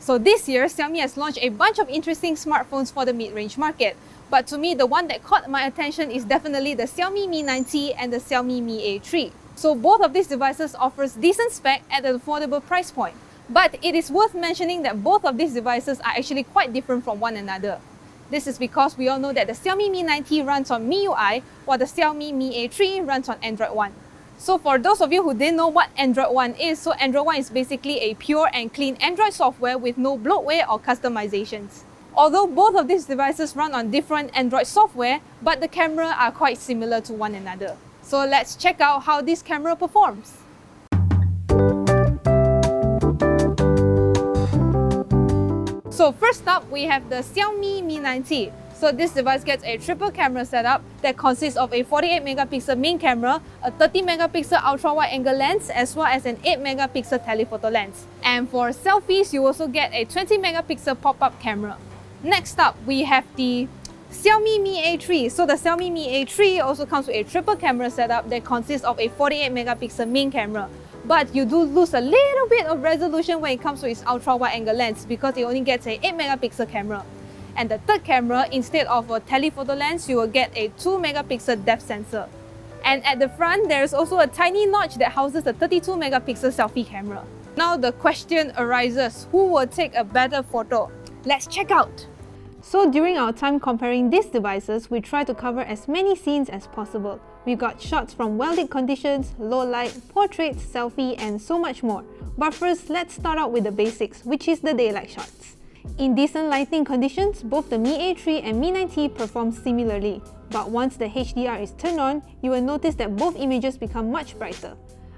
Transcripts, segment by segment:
So this year, Xiaomi has launched a bunch of interesting smartphones for the mid-range market. But to me, the one that caught my attention is definitely the Xiaomi Mi 9T and the Xiaomi Mi A3. So both of these devices offers decent spec at an affordable price point. But it is worth mentioning that both of these devices are actually quite different from one another. This is because we all know that the Xiaomi Mi 9T runs on MIUI, while the Xiaomi Mi A3 runs on Android One. So for those of you who didn't know what Android One is, so Android One is basically a pure and clean Android software with no bloatware or customizations. Although both of these devices run on different Android software, but the camera are quite similar to one another. So let's check out how this camera performs. So first up, we have the Xiaomi Mi 9T. So this device gets a triple camera setup that consists of a 48 megapixel main camera, a 30 megapixel ultra wide angle lens, as well as an 8 megapixel telephoto lens. And for selfies, you also get a 20 megapixel pop-up camera. Next up, we have the Xiaomi Mi A3. So the Xiaomi Mi A3 also comes with a triple camera setup that consists of a 48 megapixel main camera. But you do lose a little bit of resolution when it comes to its ultra wide angle lens because it only gets a 8 megapixel camera. And the third camera, instead of a telephoto lens, you will get a 2 megapixel depth sensor. And at the front, there is also a tiny notch that houses a 32 megapixel selfie camera. Now the question arises, who will take a better photo? Let's check out! So during our time comparing these devices, we try to cover as many scenes as possible. We've got shots from well-lit conditions, low light, portraits, selfie, and so much more. But first, let's start out with the basics, which is the daylight shots. In decent lighting conditions, both the Mi A3 and Mi 9T perform similarly. But once the HDR is turned on, you will notice that both images become much brighter.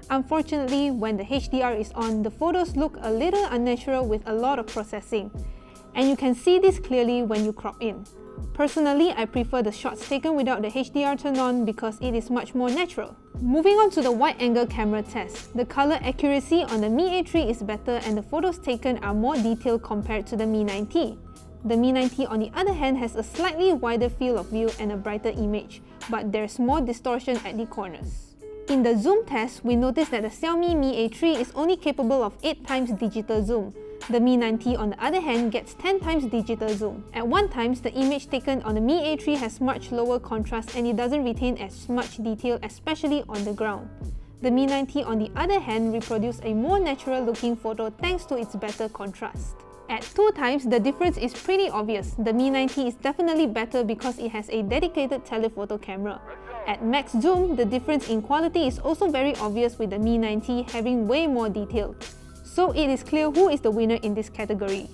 Unfortunately, when the HDR is on, the photos look a little unnatural with a lot of processing. And you can see this clearly when you crop in. Personally, I prefer the shots taken without the HDR turned on because it is much more natural. Moving on to the wide-angle camera test, the color accuracy on the Mi A3 is better and the photos taken are more detailed compared to the Mi 9T. The Mi 9T on the other hand has a slightly wider field of view and a brighter image, but there's more distortion at the corners. In the zoom test, we noticed that the Xiaomi Mi A3 is only capable of 8 times digital zoom. The Mi 9T on the other hand gets 10 times digital zoom. At 1x, the image taken on the Mi A3 has much lower contrast and it doesn't retain as much detail, especially on the ground. The Mi 9T on the other hand reproduces a more natural looking photo thanks to its better contrast. At 2x, the difference is pretty obvious. The Mi 9T is definitely better because it has a dedicated telephoto camera. At max zoom, the difference in quality is also very obvious with the Mi 9T having way more detail. So it is clear who is the winner in this category.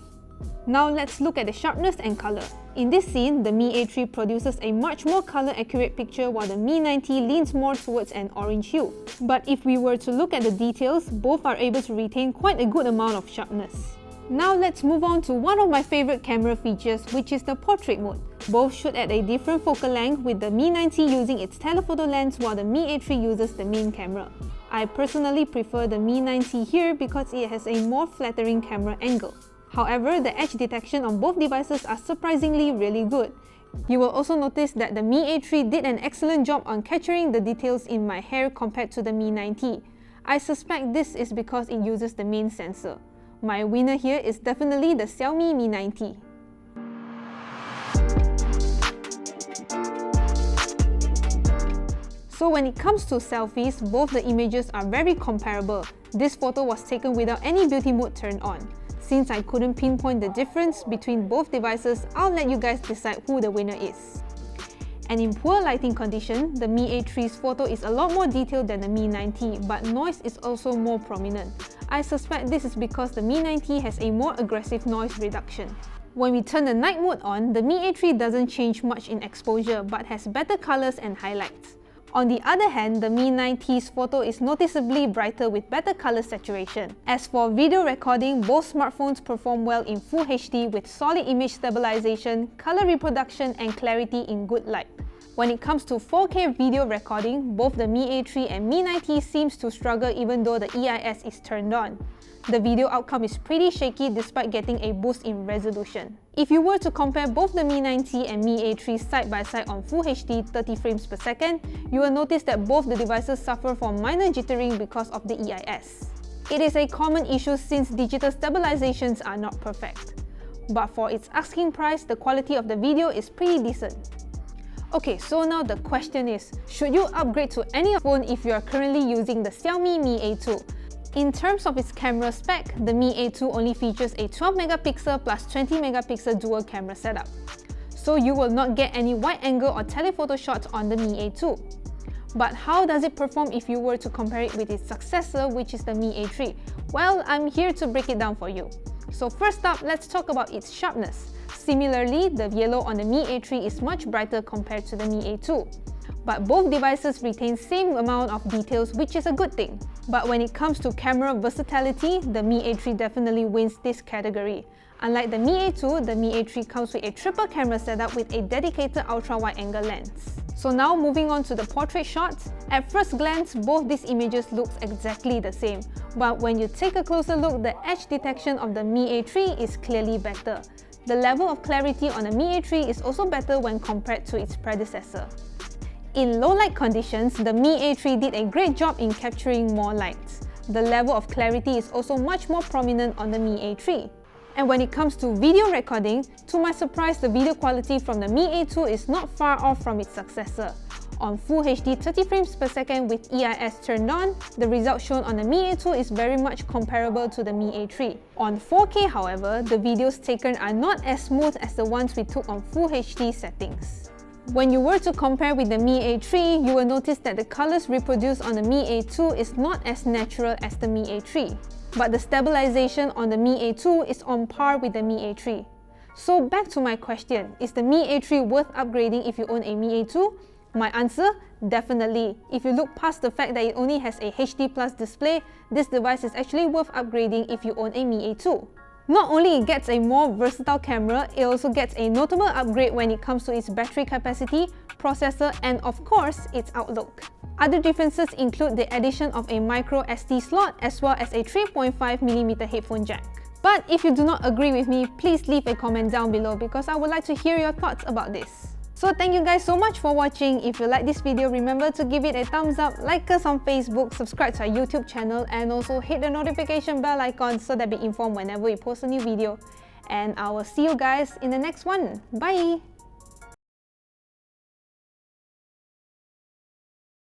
Now let's look at the sharpness and color. In this scene, the Mi A3 produces a much more color accurate picture while the Mi 9T leans more towards an orange hue. But if we were to look at the details, both are able to retain quite a good amount of sharpness. Now let's move on to one of my favorite camera features, which is the portrait mode. Both shoot at a different focal length, with the Mi 9T using its telephoto lens while the Mi A3 uses the main camera. I personally prefer the Mi 9T here because it has a more flattering camera angle. However, the edge detection on both devices are surprisingly really good. You will also notice that the Mi A3 did an excellent job on capturing the details in my hair compared to the Mi 9T. I suspect this is because it uses the main sensor. My winner here is definitely the Xiaomi Mi 9T. So when it comes to selfies, both the images are very comparable. This photo was taken without any beauty mode turned on. Since I couldn't pinpoint the difference between both devices, I'll let you guys decide who the winner is. And in poor lighting condition, the Mi A3's photo is a lot more detailed than the Mi 9T, but noise is also more prominent. I suspect this is because the Mi 9T has a more aggressive noise reduction. When we turn the night mode on, the Mi A3 doesn't change much in exposure but has better colors and highlights. On the other hand, the Mi 9T's photo is noticeably brighter with better color saturation. As for video recording, both smartphones perform well in Full HD with solid image stabilization, color reproduction, and clarity in good light. When it comes to 4K video recording, both the Mi A3 and Mi 9T seems to struggle even though the EIS is turned on. The video outcome is pretty shaky despite getting a boost in resolution. If you were to compare both the Mi 9T and Mi A3 side by side on Full HD 30 frames per second, you will notice that both the devices suffer from minor jittering because of the EIS. It is a common issue since digital stabilizations are not perfect. But for its asking price, the quality of the video is pretty decent. Okay, so now the question is, should you upgrade to any phone if you are currently using the Xiaomi Mi A2? In terms of its camera spec, the Mi A2 only features a 12 megapixel plus 20 megapixel dual camera setup. So you will not get any wide angle or telephoto shots on the Mi A2. But how does it perform if you were to compare it with its successor, which is the Mi A3? Well, I'm here to break it down for you. So first up, let's talk about its sharpness. Similarly, the yellow on the Mi A3 is much brighter compared to the Mi A2. But both devices retain same amount of details, which is a good thing. But when it comes to camera versatility, the Mi A3 definitely wins this category. Unlike the Mi A2, the Mi A3 comes with a triple camera setup with a dedicated ultra-wide-angle lens. So now moving on to the portrait shots. At first glance, both these images look exactly the same. But when you take a closer look, the edge detection of the Mi A3 is clearly better. The level of clarity on the Mi A3 is also better when compared to its predecessor. In low light conditions, the Mi A3 did a great job in capturing more light. The level of clarity is also much more prominent on the Mi A3. And when it comes to video recording, to my surprise, the video quality from the Mi A2 is not far off from its successor. On Full HD 30 frames per second with EIS turned on, the result shown on the Mi A2 is very much comparable to the Mi A3. On 4K, however, the videos taken are not as smooth as the ones we took on Full HD settings. When you were to compare with the Mi A3, you will notice that the colors reproduced on the Mi A2 is not as natural as the Mi A3. But the stabilization on the Mi A2 is on par with the Mi A3. So back to my question, is the Mi A3 worth upgrading if you own a Mi A2? My answer? Definitely. If you look past the fact that it only has a HD Plus display, this device is actually worth upgrading if you own a Mi A2. Not only it gets a more versatile camera, it also gets a notable upgrade when it comes to its battery capacity, processor, and of course, its outlook. Other differences include the addition of a micro SD slot as well as a 3.5mm headphone jack. But if you do not agree with me, please leave a comment down below because I would like to hear your thoughts about this. So thank you guys so much for watching. If you like this video, remember to give it a thumbs up, like us on Facebook, subscribe to our YouTube channel, and also hit the notification bell icon so that you'll be informed whenever we post a new video. And I will see you guys in the next one. Bye!